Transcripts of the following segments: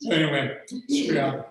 So anyway, straight out.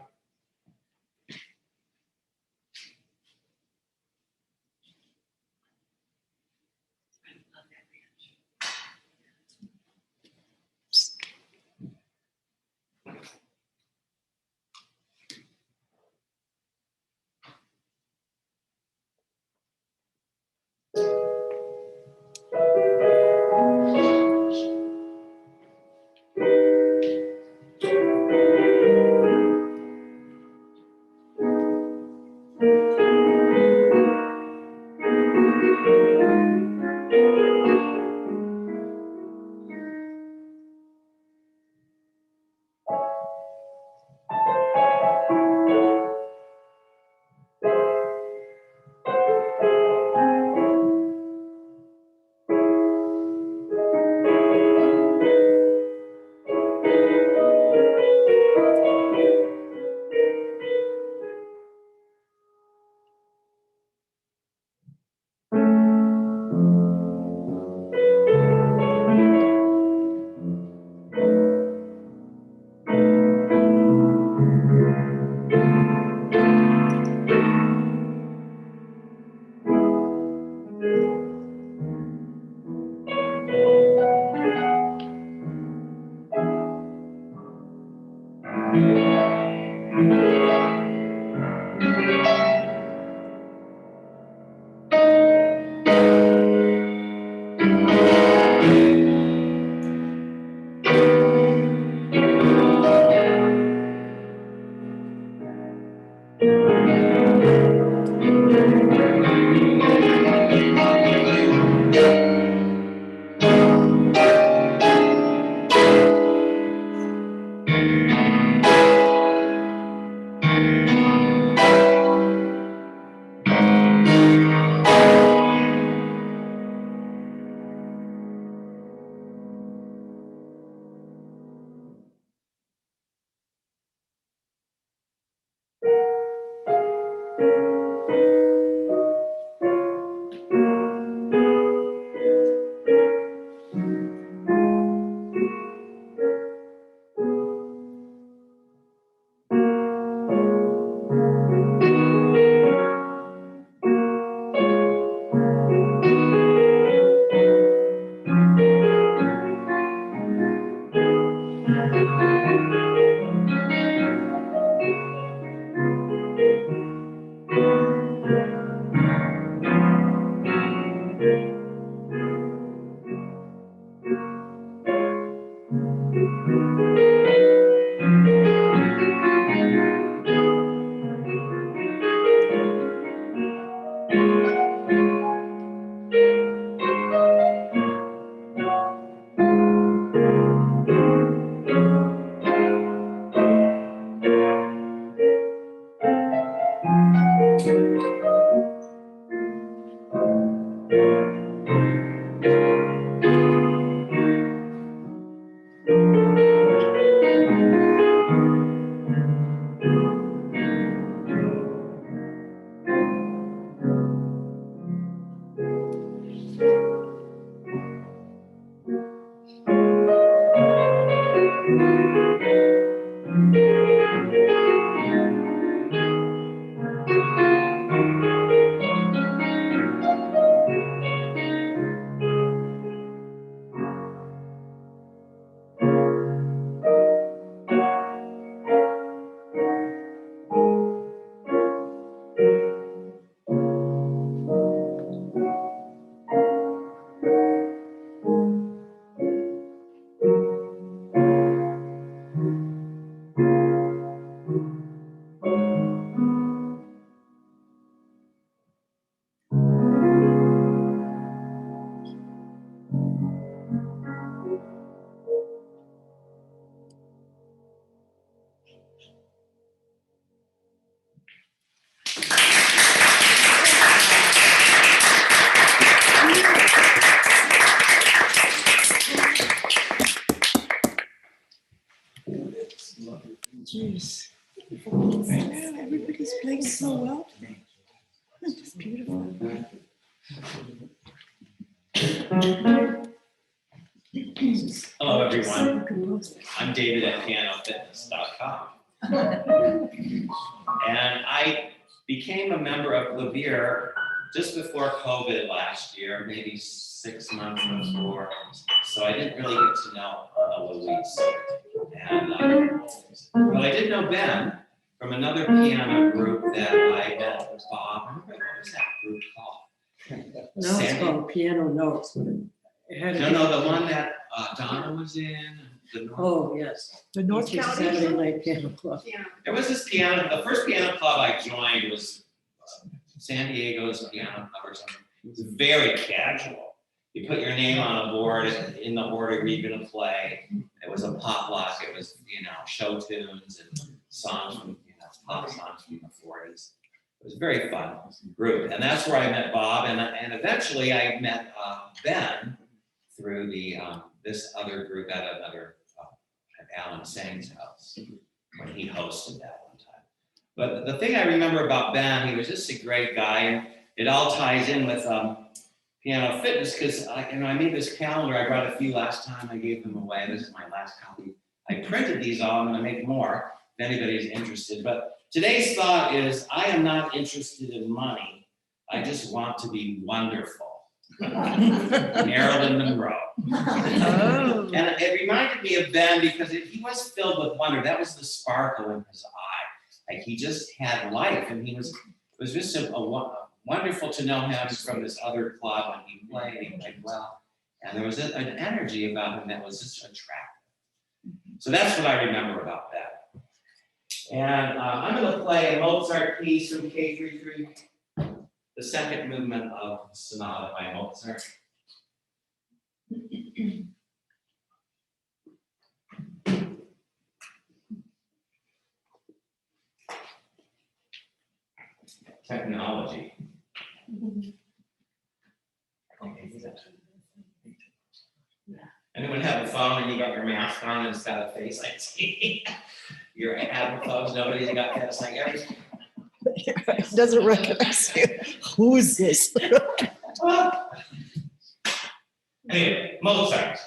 Jeez. Man, everybody's playing so well today. It's beautiful. Oh, everyone. I'm David at pianofitness.com. And I became a member of Clavier just before COVID last year, maybe 6 months before. So I didn't really get to know Louise. And well, I did know Ben from another piano group that I met with Bob. What was that group called? No, it's called Piano Notes. But it had No, the one that Donna was in. Oh, yes. The North Which is County. Saturday Night Piano Club. There was this piano, the first piano club I joined was San Diego's Piano Club or something. It was very casual. You put your name on a board in the order you're going to play. It was a potluck. It was, show tunes and songs from, pop songs from the 40s. It was a very fun group. And that's where I met Bob. And eventually I met Ben through this other group at another, at Alan Sang's house when he hosted that one time. But the thing I remember about Ben, he was just a great guy. And it all ties in with Piano Fitness because I made this calendar. I brought a few last time. I gave them away. This is my last copy. I printed these all. I'm going to make more if anybody's interested. But today's thought is I am not interested in money. I just want to be wonderful. Marilyn Monroe. Oh. And it reminded me of Ben because he was filled with wonder. That was the sparkle in his eye. Like he just had life, and it was just a wonderful to know him from this other club, and he played well. And there was an energy about him that was just attractive. So that's what I remember about that. And I'm going to play a Mozart piece from K33, the second movement of the Sonata by Mozart. Technology. Anyone have a phone and you got your mask on and it's got a face I see? Your Apple phones, nobody's got that. It's like everything. It doesn't recognize you. Who is this? Anyway, Mozart.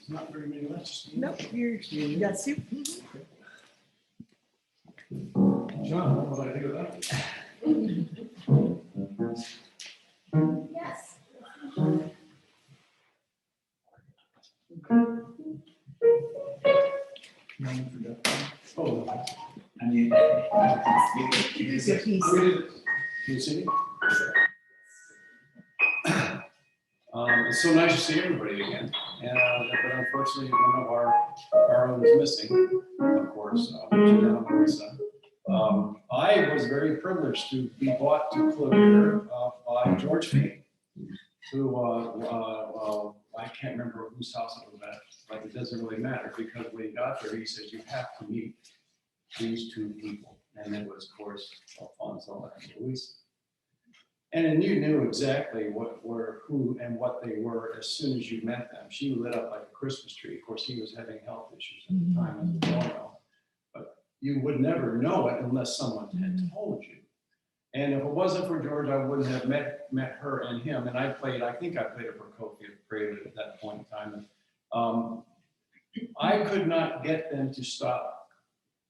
Not very many left. just me. Nope, you got soup. John, what do I think of that? Yes. Oh. I mean, Here's a piece. Can you see me? It's so nice to see everybody again, and but unfortunately, one of our own is missing, of course, Janelle Marissa. I was very privileged to be brought to Clavier by George Freaney, who I can't remember whose house it was at, but it doesn't really matter because when he got there, he says you have to meet these two people, and it was, of course, Alfonso and Luis. And then you knew exactly who and what they were as soon as you met them. She lit up like a Christmas tree. Of course, he was having health issues at the time, as we all know. But you would never know it unless someone had told you. And if it wasn't for George, I wouldn't have met her and him. And I think I played a Prokofiev prelude at that point in time. And, I could not get them to stop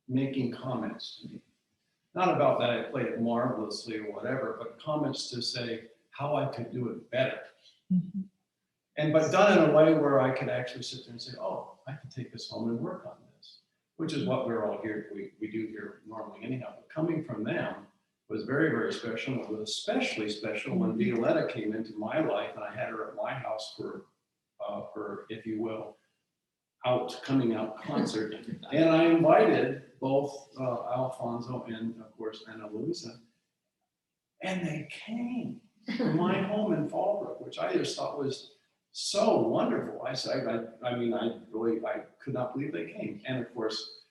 making comments to me. Not about that I played it marvelously or whatever, but comments to say how I could do it better. But done in a way where I could actually sit there and say, oh, I can take this home and work on this, which is what we're all here, we do here normally anyhow. But coming from them was very, very special. It was especially special when Violetta came into my life and I had her at my house for if you will, coming out concert. And I invited both Alfonso and of course Ana Luisa, and they came to my home in Fallbrook, which I just thought was so wonderful. I could not believe they came. And of course,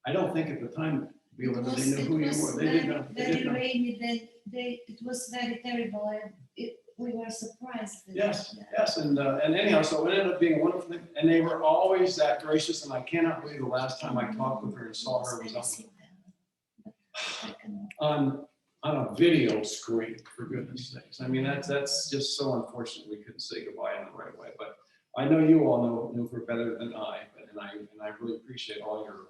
I don't think at the time, Violetta, they knew who you were. They didn't know. Very rainy, it was very terrible, and we were surprised. Yes, yes, and anyhow, so it ended up being a wonderful thing, and they were always that gracious, and I cannot believe the last time I talked with her and saw her was on a video screen, for goodness sakes. I mean, that's just so unfortunate we couldn't say goodbye in the right way, but I know you all knew her better than I, and I really appreciate all your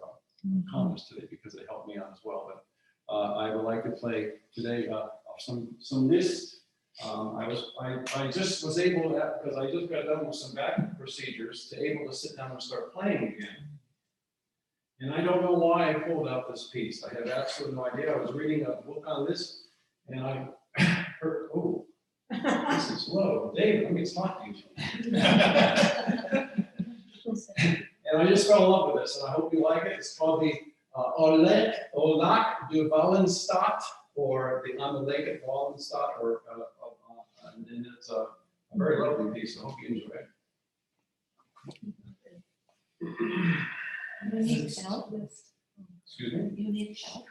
comments today because they helped me out as well, but I would like to play today some Liszt. I just was able to, because I just got done with some back procedures, to able to sit down and start playing again. And I don't know why I pulled out this piece. I have absolutely no idea. I was reading a book on this, and I heard, oh, this is low. David, let me talk to you. And I just fell in love with this, and I hope you like it. It's called the Olak de Wallenstadt, or the Unrelated Wallenstadt, and it's a very lovely piece. I hope you enjoy it. You need help? Excuse me? You need help?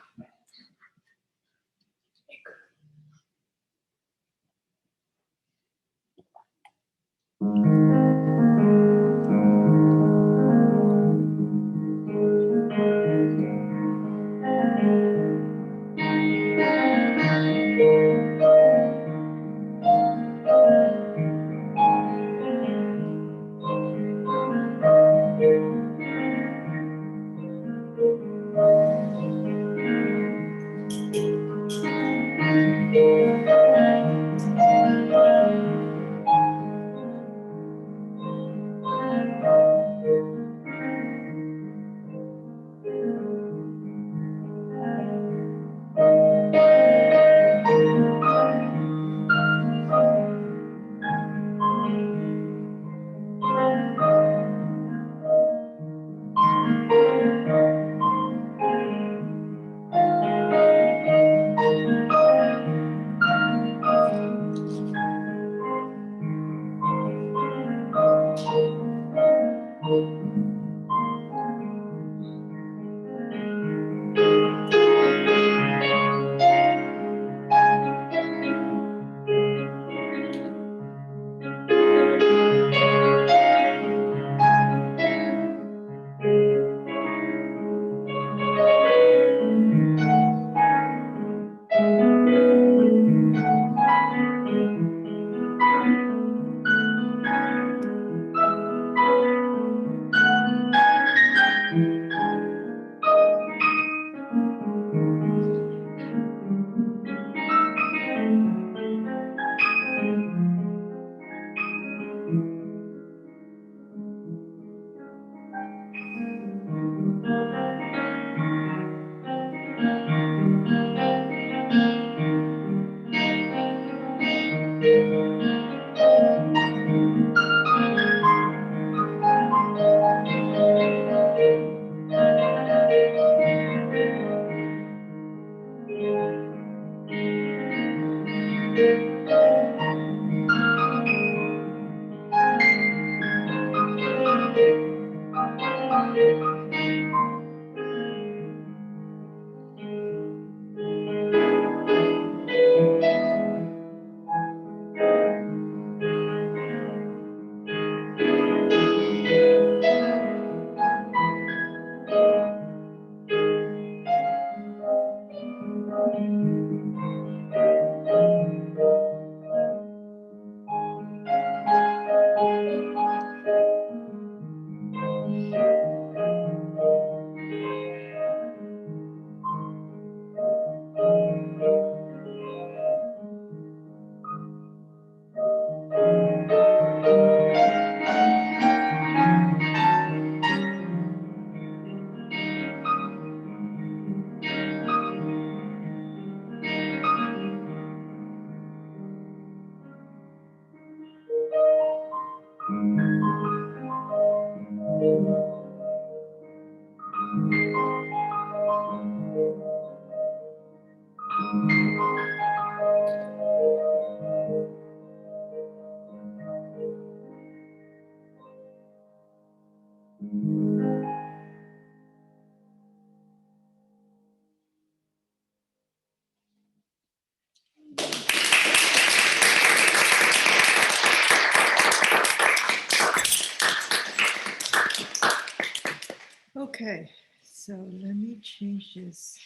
Okay, so let me change this.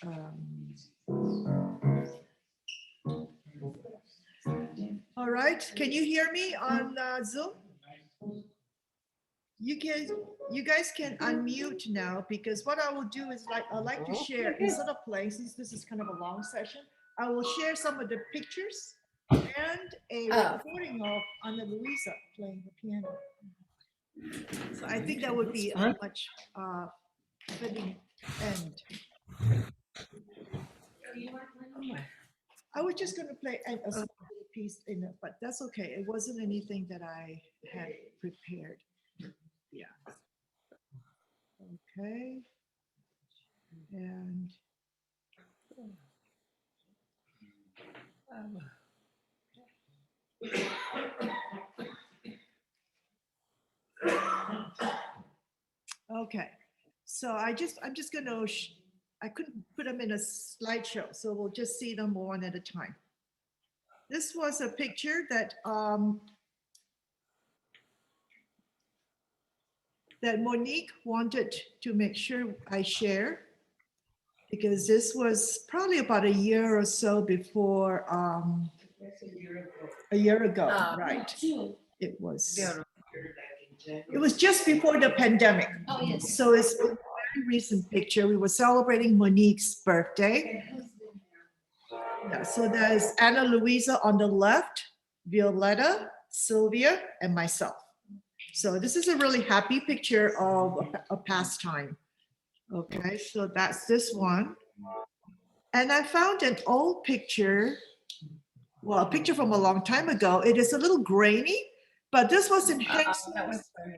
All right, can you hear me on Zoom? You guys can unmute now, because what I will do is I'd like to share, instead of playing, since this is kind of a long session, I will share some of the pictures and a recording of Ana Luisa playing the piano. So I think that would be a much fitting end. I was just going to play a small little piece in it, but that's okay. It wasn't anything that I had prepared. Yeah. Okay. And okay. So I'm just going to, I couldn't put them in a slideshow, so we'll just see them one at a time. This was a picture that that Monique wanted to make sure I share, because this was probably about a year or so before, a year ago, right? It was just before the pandemic. Oh, yes. So it's a very recent picture. We were celebrating Monique's birthday. Yeah, so there's Anna Luisa on the left, Violetta, Sylvia, and myself. So this is a really happy picture of a pastime. Okay, so that's this one. And I found an old picture, well, a picture from a long time ago. It is a little grainy, but this was in Hank's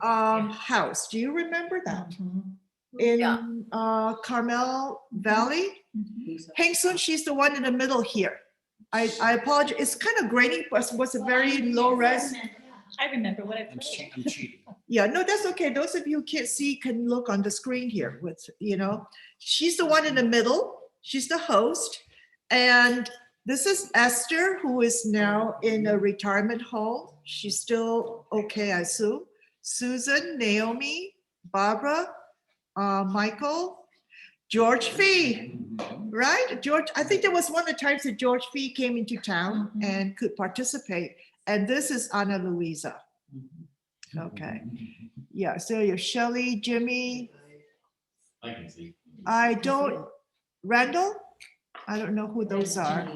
house. Do you remember that? In Carmel Valley? Hang Soon, she's the one in the middle here. I apologize. It's kind of grainy, but was a very low res. I remember what I I'm put. cheating. Yeah, no, that's okay. Those of you who can't see can look on the screen here with, she's the one in the middle. She's the host. And this is Esther, who is now in a retirement home. She's still okay, I assume. Susan, Naomi, Barbara, Michael, George Fee, right? George, I think there was one of the times that George Fee came into town and could participate. And this is Ana Luisa. Okay. Yeah, so you're Shelley, Jimmy. I can see. Randall? I don't know who those are.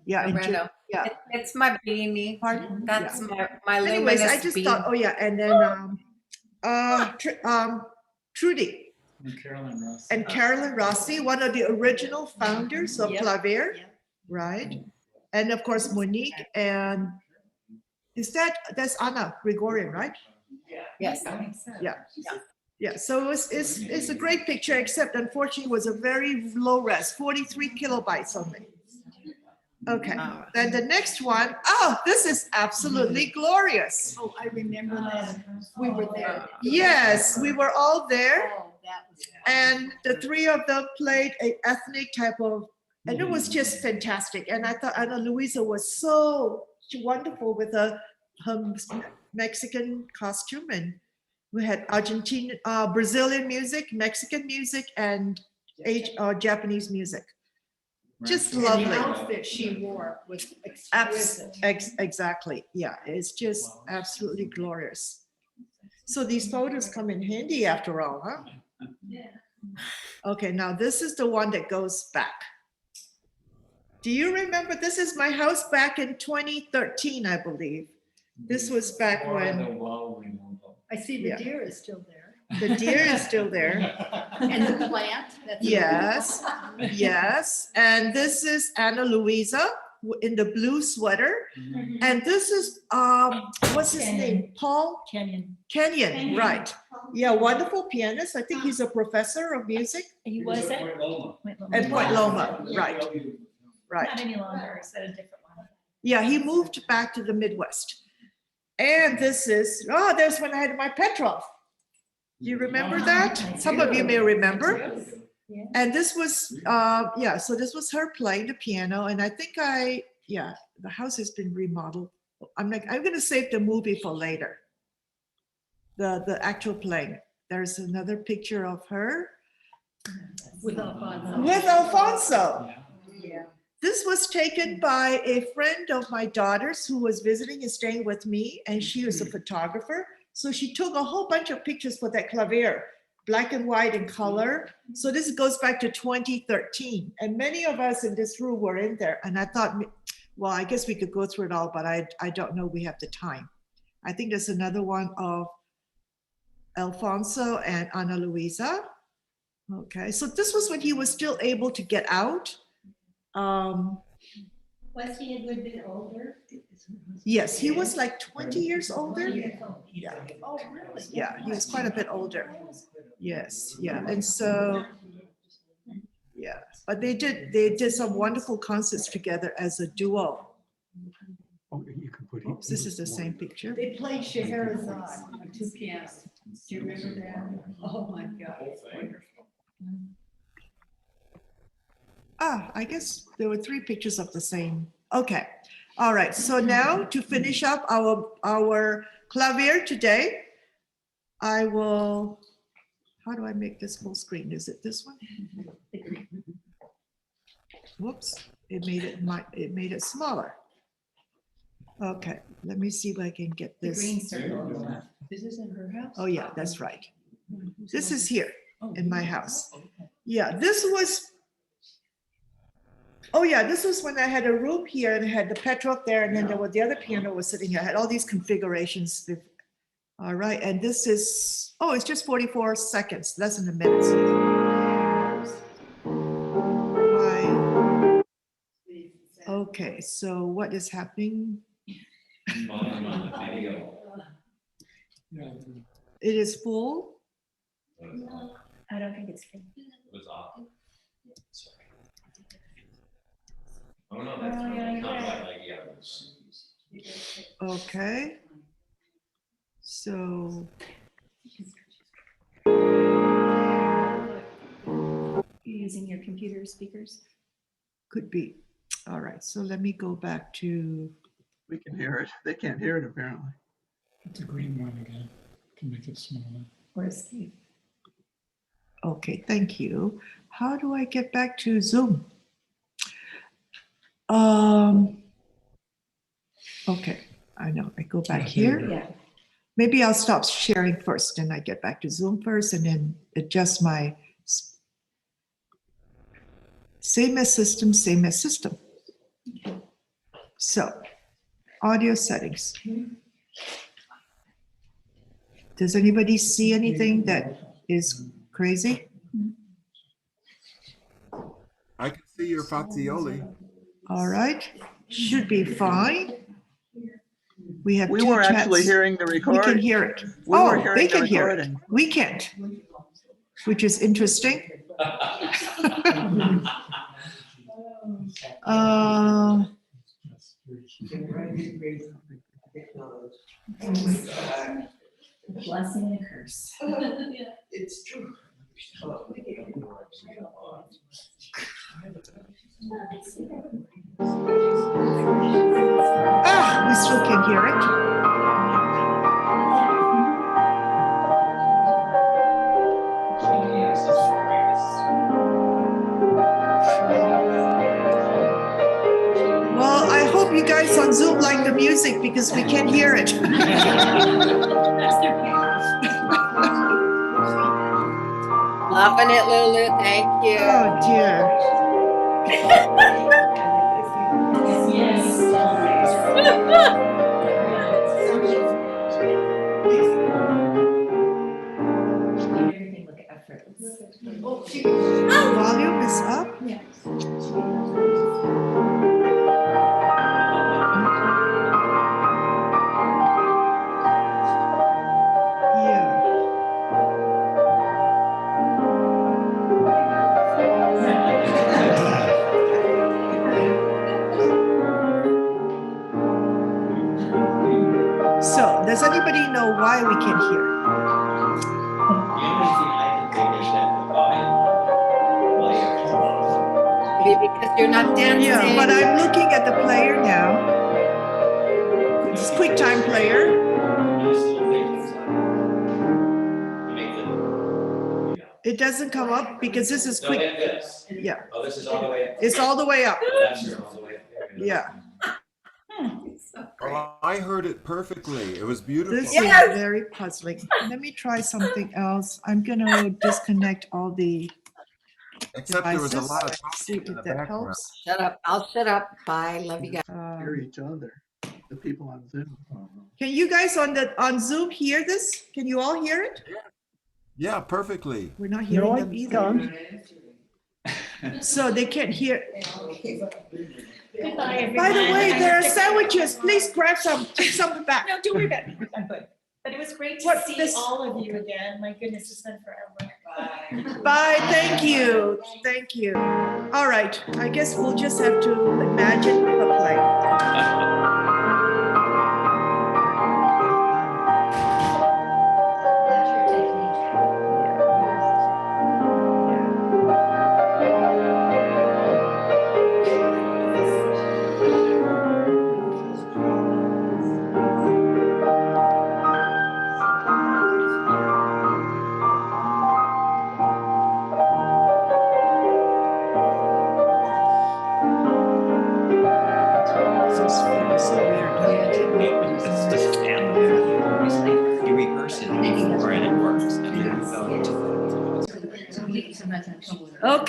Yeah. and Jim- Randall. Yeah. It's my beanie. Pardon? That's Yeah. my Anyways, luminous I just beanie. thought, oh yeah, and then Trudy Carolyn Ross. and Carolyn Rossi, one of the original founders of Yep. Clavier, Yep. right? And of course, Monique and that's Anna Gregorian, right? Yes. Yeah, so it's a great picture, except unfortunately it was a very low res, 43 kilobytes only. Okay, then the next one, oh, this is absolutely glorious. Oh, I remember that. We were there. Yes, we were all there, Oh, that was. and the three of them played an ethnic type of, and it was just fantastic. And I thought Ana Luisa was so wonderful with her Mexican costume, and we had Argentine, Brazilian music, Mexican music, and Japanese music. Just And lovely. the outfit she wore was exquisite. Exactly. Yeah, it's just absolutely glorious. So these photos come in handy after all, huh? Okay, now this is the one that goes back. Do you remember? This is my house back in 2013, I believe. This was back when I see Yeah. the deer is still there. the deer is still there. And the plant. that's- Yes, yes. And this is Ana Luisa in the blue sweater. And this is, what's his name? Paul Kenyon. Kenyon, right. Yeah, wonderful pianist. I think he's a professor of music He was at. at Point Loma, right, right. Not any longer, is that a different one? Yeah, he moved back to the Midwest. And this is, there's when I had my Petrov. Do you remember that? Some of you may remember. Yeah. And this was, so this was her playing the piano. And I think the house has been remodeled. I'm gonna save the movie for later. The actual playing. There's another picture of her With Alfonso. with Alfonso. Yeah. This was taken by a friend of my daughter's who was visiting and staying with me, and she was a photographer. So she took a whole bunch of pictures for that Clavier, black and white and color. So this goes back to 2013. And many of us in this room were in there. And I thought, well, I guess we could go through it all, but I don't know we have the time. I think there's another one of Alfonso and Ana Luisa. Okay, so this was when he was still able to get out. Was he a good bit older? Yes, he was like 20 years older. Yeah. Oh, really? Yeah, he was quite a bit older. Yes, yeah, and so, yeah, but they did some wonderful concerts together as a duo. Oops, this is the same picture. They played Scheherazade on two pianos. Do you remember that? Oh, my God. It's wonderful. I guess there were three pictures of the same. Okay, all right. So now to finish up our Clavier today, I will, how do I make this full screen? Is it this one? Whoops, it made it smaller. Okay, let me see if I can get The this. green circle on the left. Is this in her house? Oh yeah, that's right. This is here Oh, in my really? house. Okay. Yeah, this was, oh yeah, this was when I had a room here and I had the petrol up there and then there was the other piano was sitting here. I had all these configurations. All right, and this is, oh, it's just 44 seconds, less than a minute. Why? Okay, so what is happening? Volume on the video. It is full. I don't think it's free. It was off. Sorry. Oh, no, that's Oh, not, yeah, not yeah. like, yeah, it was. Okay. So, You're using your computer speakers? could be. All right, so let me go back to, We can hear it. They can't hear it apparently. It's a green one again, can make it smaller. Or escape? okay, thank you. How do I get back to Zoom? Okay, I know, I go back here. Yeah. Maybe I'll stop sharing first and I get back to Zoom first and then adjust my same as system, same as system. So, audio settings. Does anybody see anything that is crazy? I can see your Fazioli. All right, should be fine. We have We two were chats. actually hearing the We can recording. hear it. We were Oh, hearing they the can hear it. recording. We can't, which is interesting. A blessing and a curse. It's true. We still can hear it. Well, I hope you guys on Zoom like the music because we can hear it. Loving it, Lulu. Thank you. Oh dear. Everything look effortless. Volume is up. Yeah. So, does anybody know why we can't hear? The only thing I can think is that the volume on the player. Maybe because you're not dancing. Yeah, but I'm looking at the player now. It's QuickTime player. Nice little thing inside. You make the, you know. It doesn't come up because this is No, quick. it is. Yeah, Oh, this is all the way up. it's all the way up. That's your all the way up there. Yeah, Oh, I heard it perfectly. It was beautiful. this Yes. is very puzzling. Let me try something else. I'm gonna disconnect all the Except there was a devices. lot of See talking in if the that background. helps. Shut up. I'll shut up. Bye. Love you guys. Hear each other, the people on Zoom. Can you guys on Zoom hear this? Can you all hear it? Yeah, perfectly. We're not hearing them either. So they can't hear. Goodbye, everyone. By the way, there are sandwiches. Please grab some. Take some back. No, don't worry about it. I'm good. But it was great to What see this- all of you again. My goodness, it's been forever. Bye, thank you, thank you. All right, I guess we'll just have to imagine the play.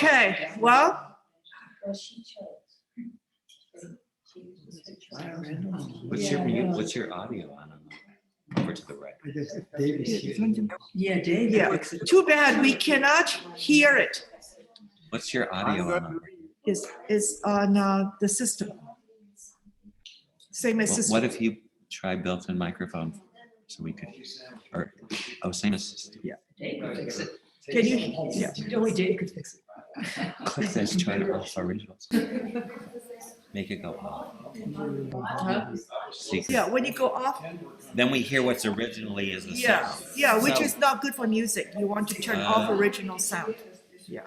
Okay, well, What's your audio on? Over to the right. Yeah, Dave. yeah, too bad we cannot hear it. What's your audio on? Is on the system. Same as system. What if you try built-in microphone so we could, or, same as, Dave could fix it. Can you? Yeah. Only Dave could fix it. click this, try to off originals. Make it go off. Secret. Yeah, when you go off, Then we hear what's originally is the yeah, sound. yeah, which So- is not good for music. You want to turn off original sound. Yeah.